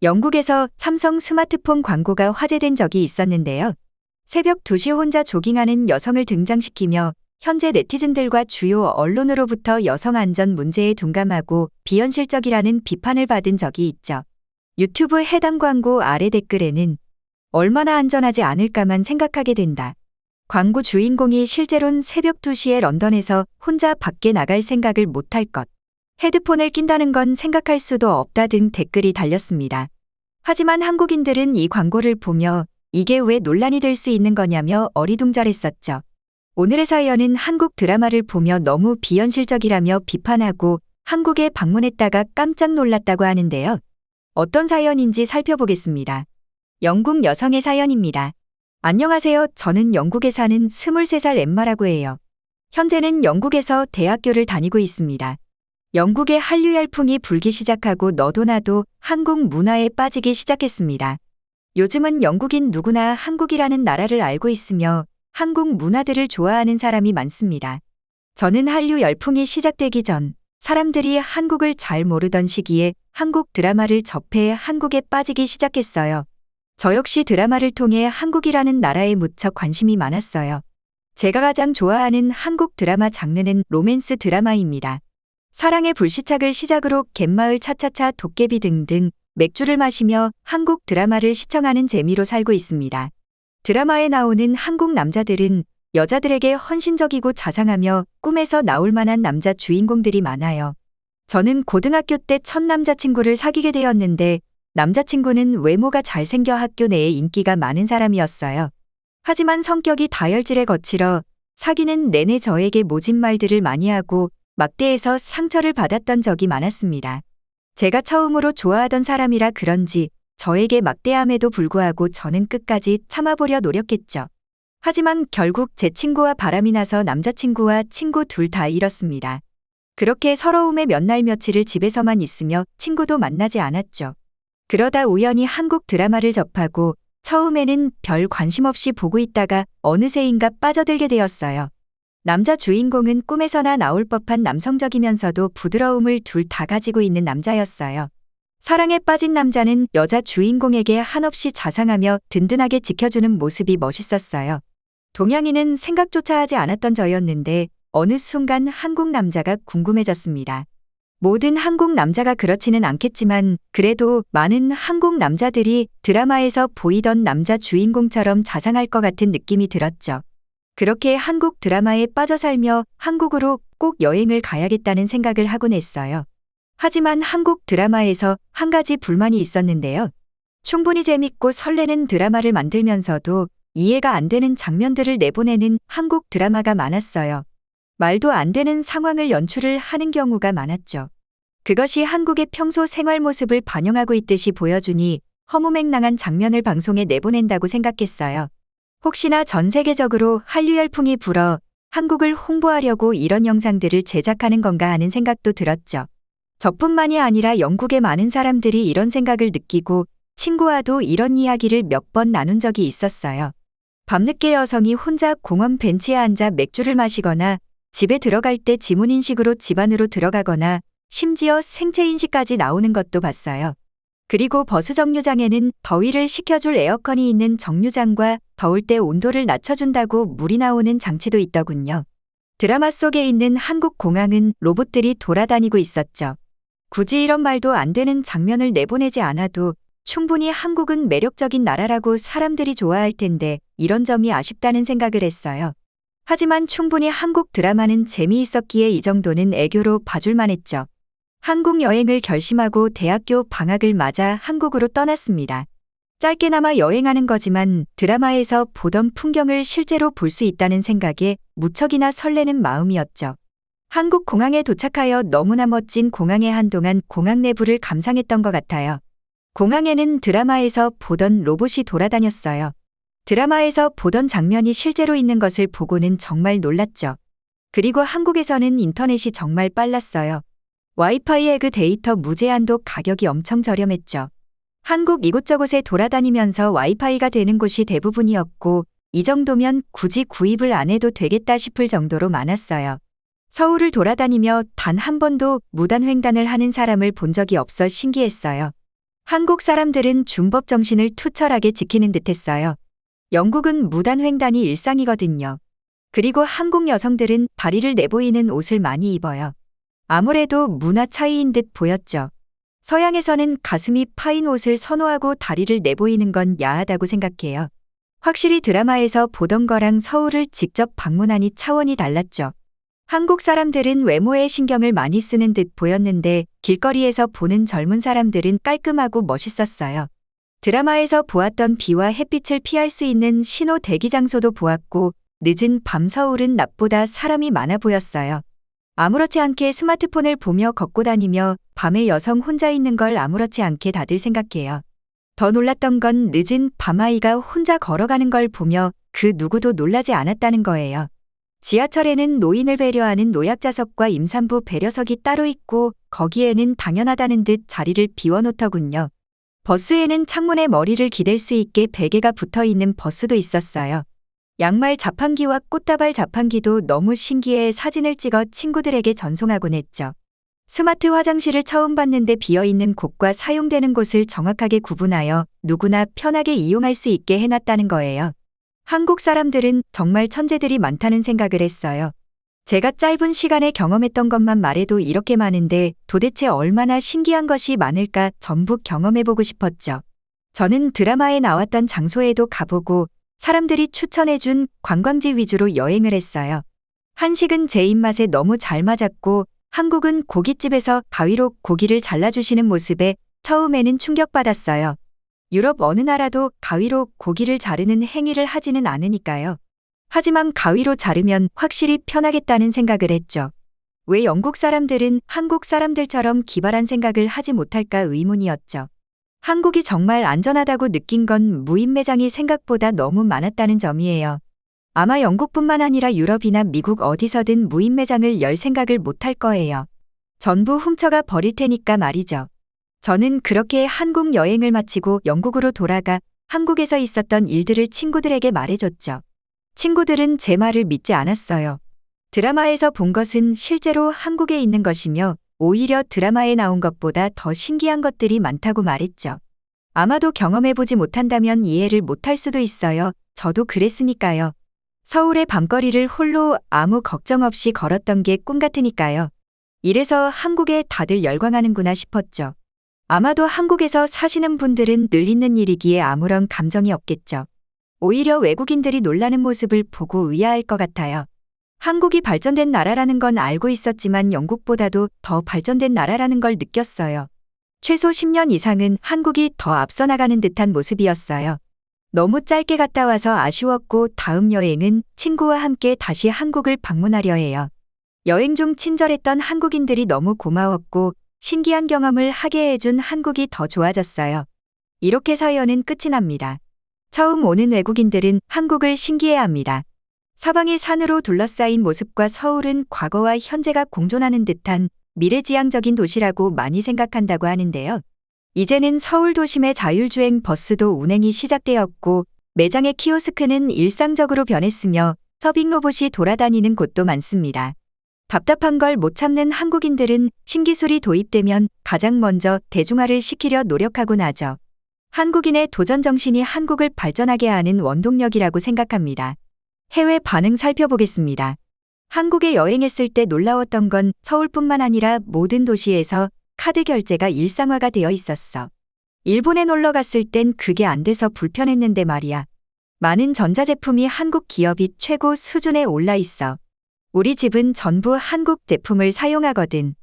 영국에서 삼성 스마트폰 광고가 화제된 적이 있었는데요. 새벽 2시 혼자 조깅하는 여성을 등장시키며 현재 네티즌들과 주요 언론으로부터 여성 안전 문제에 둔감하고 비현실적이라는 비판을 받은 적이 있죠. 유튜브 해당 광고 아래 댓글에는 얼마나 안전하지 않을까만 생각하게 된다. 광고 주인공이 실제론 새벽 2시에 런던에서 혼자 밖에 나갈 생각을 못할 것. 헤드폰을 낀다는 건 생각할 수도 없다 등 댓글이 달렸습니다. 하지만 한국인들은 이 광고를 보며 이게 왜 논란이 될 수 있는 거냐며 어리둥절했었죠. 오늘의 사연은 한국 드라마를 보며 너무 비현실적이라며 비판하고 한국에 방문했다가 깜짝 놀랐다고 하는데요. 어떤 사연인지 살펴보겠습니다. 영국 여성의 사연입니다. 안녕하세요. 저는 영국에 사는 23살 엠마라고 해요. 현재는 영국에서 대학교를 다니고 있습니다. 영국의 한류 열풍이 불기 시작하고 너도 나도 한국 문화에 빠지기 시작했습니다. 요즘은 영국인 누구나 한국이라는 나라를 알고 있으며 한국 문화들을 좋아하는 사람이 많습니다. 저는 한류 열풍이 시작되기 전 사람들이 한국을 잘 모르던 시기에 한국 드라마를 접해 한국에 빠지기 시작했어요. 저 역시 드라마를 통해 한국이라는 나라에 무척 관심이 많았어요. 제가 가장 좋아하는 한국 드라마 장르는 로맨스 드라마입니다. 사랑의 불시착을 시작으로 갯마을 차차차 도깨비 등등 맥주를 마시며 한국 드라마를 시청하는 재미로 살고 있습니다. 드라마에 나오는 한국 남자들은 여자들에게 헌신적이고 자상하며 꿈에서 나올 만한 남자 주인공들이 많아요. 저는 고등학교 때 첫 남자친구를 사귀게 되었는데 남자친구는 외모가 잘생겨 학교 내에 인기가 많은 사람이었어요. 하지만 성격이 다혈질에 거칠어 사귀는 내내 저에게 모진 말들을 많이 하고 막대해서 상처를 받았던 적이 많았습니다. 제가 처음으로 좋아하던 사람이라 그런지 저에게 막대함에도 불구하고 저는 끝까지 참아보려 노력했죠. 하지만 결국 제 친구와 바람이 나서 남자친구와 친구 둘 다 잃었습니다. 그렇게 서러움에 몇 날 며칠을 집에서만 있으며 친구도 만나지 않았죠. 그러다 우연히 한국 드라마를 접하고 처음에는 별 관심 없이 보고 있다가 어느새인가 빠져들게 되었어요. 남자 주인공은 꿈에서나 나올 법한 남성적이면서도 부드러움을 둘 다 가지고 있는 남자였어요. 사랑에 빠진 남자는 여자 주인공에게 한없이 자상하며 든든하게 지켜주는 모습이 멋있었어요. 동양인은 생각조차 하지 않았던 저였는데 어느 순간 한국 남자가 궁금해졌습니다. 모든 한국 남자가 그렇지는 않겠지만 그래도 많은 한국 남자들이 드라마에서 보이던 남자 주인공처럼 자상할 것 같은 느낌이 들었죠. 그렇게 한국 드라마에 빠져 살며 한국으로 꼭 여행을 가야겠다는 생각을 하곤 했어요. 하지만 한국 드라마에서 한 가지 불만이 있었는데요. 충분히 재밌고 설레는 드라마를 만들면서도 이해가 안 되는 장면들을 내보내는 한국 드라마가 많았어요. 말도 안 되는 상황을 연출을 하는 경우가 많았죠. 그것이 한국의 평소 생활 모습을 반영하고 있듯이 보여주니 허무맹랑한 장면을 방송에 내보낸다고 생각했어요. 혹시나 전 세계적으로 한류 열풍이 불어 한국을 홍보하려고 이런 영상들을 제작하는 건가 하는 생각도 들었죠. 저뿐만이 아니라 영국의 많은 사람들이 이런 생각을 느끼고 친구와도 이런 이야기를 몇 번 나눈 적이 있었어요. 밤늦게 여성이 혼자 공원 벤치에 앉아 맥주를 마시거나 집에 들어갈 때 지문인식으로 집 안으로 들어가거나 심지어 생체인식까지 나오는 것도 봤어요. 그리고 버스 정류장에는 더위를 식혀줄 에어컨이 있는 정류장과 더울 때 온도를 낮춰준다고 물이 나오는 장치도 있더군요. 드라마 속에 있는 한국 공항은 로봇들이 돌아다니고 있었죠. 굳이 이런 말도 안 되는 장면을 내보내지 않아도 충분히 한국은 매력적인 나라라고 사람들이 좋아할 텐데 이런 점이 아쉽다는 생각을 했어요. 하지만 충분히 한국 드라마는 재미있었기에 이 정도는 애교로 봐줄만 했죠. 한국 여행을 결심하고 대학교 방학을 맞아 한국으로 떠났습니다. 짧게나마 여행하는 거지만 드라마에서 보던 풍경을 실제로 볼 수 있다는 생각에 무척이나 설레는 마음이었죠. 한국 공항에 도착하여 너무나 멋진 공항에 한동안 공항 내부를 감상했던 것 같아요. 공항에는 드라마에서 보던 로봇이 돌아다녔어요. 드라마에서 보던 장면이 실제로 있는 것을 보고는 정말 놀랐죠. 그리고 한국에서는 인터넷이 정말 빨랐어요. 와이파이에 그 데이터 무제한도 가격이 엄청 저렴했죠. 한국 이곳저곳에 돌아다니면서 와이파이가 되는 곳이 대부분이었고 이 정도면 굳이 구입을 안 해도 되겠다 싶을 정도로 많았어요. 서울을 돌아다니며 단 한 번도 무단횡단을 하는 사람을 본 적이 없어 신기했어요. 한국 사람들은 준법 정신을 투철하게 지키는 듯했어요. 영국은 무단횡단이 일상이거든요. 그리고 한국 여성들은 다리를 내보이는 옷을 많이 입어요. 아무래도 문화 차이인 듯 보였죠. 서양에서는 가슴이 파인 옷을 선호하고 다리를 내보이는 건 야하다고 생각해요. 확실히 드라마에서 보던 거랑 서울을 직접 방문하니 차원이 달랐죠. 한국 사람들은 외모에 신경을 많이 쓰는 듯 보였는데 길거리에서 보는 젊은 사람들은 깔끔하고 멋있었어요. 드라마에서 보았던 비와 햇빛을 피할 수 있는 신호 대기 장소도 보았고 늦은 밤 서울은 낮보다 사람이 많아 보였어요. 아무렇지 않게 스마트폰을 보며 걷고 다니며 밤에 여성 혼자 있는 걸 아무렇지 않게 다들 생각해요. 더 놀랐던 건 늦은 밤아이가 혼자 걸어가는 걸 보며 그 누구도 놀라지 않았다는 거예요. 지하철에는 노인을 배려하는 노약자석과 임산부 배려석이 따로 있고 거기에는 당연하다는 듯 자리를 비워놓더군요. 버스에는 창문에 머리를 기댈 수 있게 베개가 붙어있는 버스도 있었어요. 양말 자판기와 꽃다발 자판기도 너무 신기해 사진을 찍어 친구들에게 전송하곤 했죠. 스마트 화장실을 처음 봤는데 비어있는 곳과 사용되는 곳을 정확하게 구분하여 누구나 편하게 이용할 수 있게 해놨다는 거예요. 한국 사람들은 정말 천재들이 많다는 생각을 했어요. 제가 짧은 시간에 경험했던 것만 말해도 이렇게 많은데 도대체 얼마나 신기한 것이 많을까 전부 경험해보고 싶었죠. 저는 드라마에 나왔던 장소에도 가보고 사람들이 추천해준 관광지 위주로 여행을 했어요. 한식은 제 입맛에 너무 잘 맞았고 한국은 고깃집에서 가위로 고기를 잘라주시는 모습에 처음에는 충격받았어요. 유럽 어느 나라도 가위로 고기를 자르는 행위를 하지는 않으니까요. 하지만 가위로 자르면 확실히 편하겠다는 생각을 했죠. 왜 영국 사람들은 한국 사람들처럼 기발한 생각을 하지 못할까 의문이었죠. 한국이 정말 안전하다고 느낀 건 무인 매장이 생각보다 너무 많았다는 점이에요. 아마 영국뿐만 아니라 유럽이나 미국 어디서든 무인 매장을 열 생각을 못할 거예요. 전부 훔쳐가 버릴 테니까 말이죠. 저는 그렇게 한국 여행을 마치고 영국으로 돌아가 한국에서 있었던 일들을 친구들에게 말해줬죠. 친구들은 제 말을 믿지 않았어요. 드라마에서 본 것은 실제로 한국에 있는 것이며 오히려 드라마에 나온 것보다 더 신기한 것들이 많다고 말했죠. 아마도 경험해보지 못한다면 이해를 못할 수도 있어요. 저도 그랬으니까요. 서울의 밤거리를 홀로 아무 걱정 없이 걸었던 게 꿈 같으니까요. 이래서 한국에 다들 열광하는구나 싶었죠. 아마도 한국에서 사시는 분들은 늘 있는 일이기에 아무런 감정이 없겠죠. 오히려 외국인들이 놀라는 모습을 보고 의아할 것 같아요. 한국이 발전된 나라라는 건 알고 있었지만 영국보다도 더 발전된 나라라는 걸 느꼈어요. 최소 10년 이상은 한국이 더 앞서 나가는 듯한 모습이었어요. 너무 짧게 갔다 와서 아쉬웠고 다음 여행은 친구와 함께 다시 한국을 방문하려 해요. 여행 중 친절했던 한국인들이 너무 고마웠고 신기한 경험을 하게 해준 한국이 더 좋아졌어요. 이렇게 사연은 끝이 납니다. 처음 오는 외국인들은 한국을 신기해합니다. 사방이 산으로 둘러싸인 모습과 서울은 과거와 현재가 공존하는 듯한 미래지향적인 도시라고 많이 생각한다고 하는데요. 이제는 서울 도심의 자율주행 버스도 운행이 시작되었고 매장의 키오스크는 일상적으로 변했으며 서빙 로봇이 돌아다니는 곳도 많습니다. 답답한 걸 못 참는 한국인들은 신기술이 도입되면 가장 먼저 대중화를 시키려 노력하곤 하죠. 한국인의 도전 정신이 한국을 발전하게 하는 원동력이라고 생각합니다. 해외 반응 살펴보겠습니다. 한국에 여행했을 때 놀라웠던 건 서울뿐만 아니라 모든 도시에서 카드 결제가 일상화가 되어 있었어. 일본에 놀러 갔을 땐 그게 안 돼서 불편했는데 말이야. 많은 전자제품이 한국 기업이 최고 수준에 올라 있어. 우리 집은 전부 한국 제품을 사용하거든.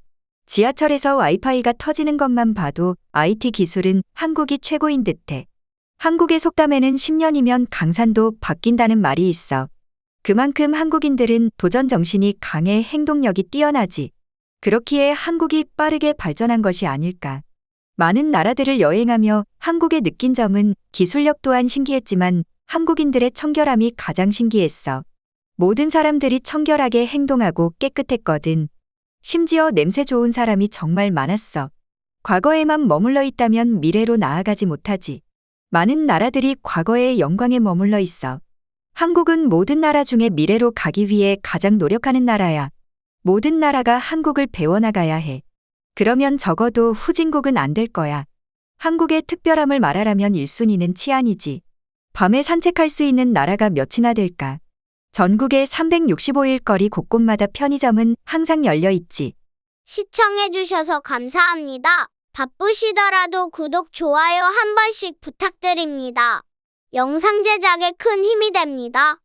지하철에서 와이파이가 터지는 것만 봐도 IT 기술은 한국이 최고인 듯해. 한국의 속담에는 10년이면 강산도 바뀐다는 말이 있어. 그만큼 한국인들은 도전 정신이 강해 행동력이 뛰어나지. 그렇기에 한국이 빠르게 발전한 것이 아닐까. 많은 나라들을 여행하며 한국에 느낀 점은 기술력 또한 신기했지만 한국인들의 청결함이 가장 신기했어. 모든 사람들이 청결하게 행동하고 깨끗했거든. 심지어 냄새 좋은 사람이 정말 많았어. 과거에만 머물러 있다면 미래로 나아가지 못하지. 많은 나라들이 과거의 영광에 머물러 있어. 한국은 모든 나라 중에 미래로 가기 위해 가장 노력하는 나라야. 모든 나라가 한국을 배워나가야 해. 그러면 적어도 후진국은 안 될 거야. 한국의 특별함을 말하라면 1순위는 치안이지. 밤에 산책할 수 있는 나라가 몇이나 될까? 전국의 365일 거리 곳곳마다 편의점은 항상 열려 있지. 시청해주셔서 감사합니다. 바쁘시더라도 구독, 좋아요 한 번씩 부탁드립니다. 영상 제작에 큰 힘이 됩니다.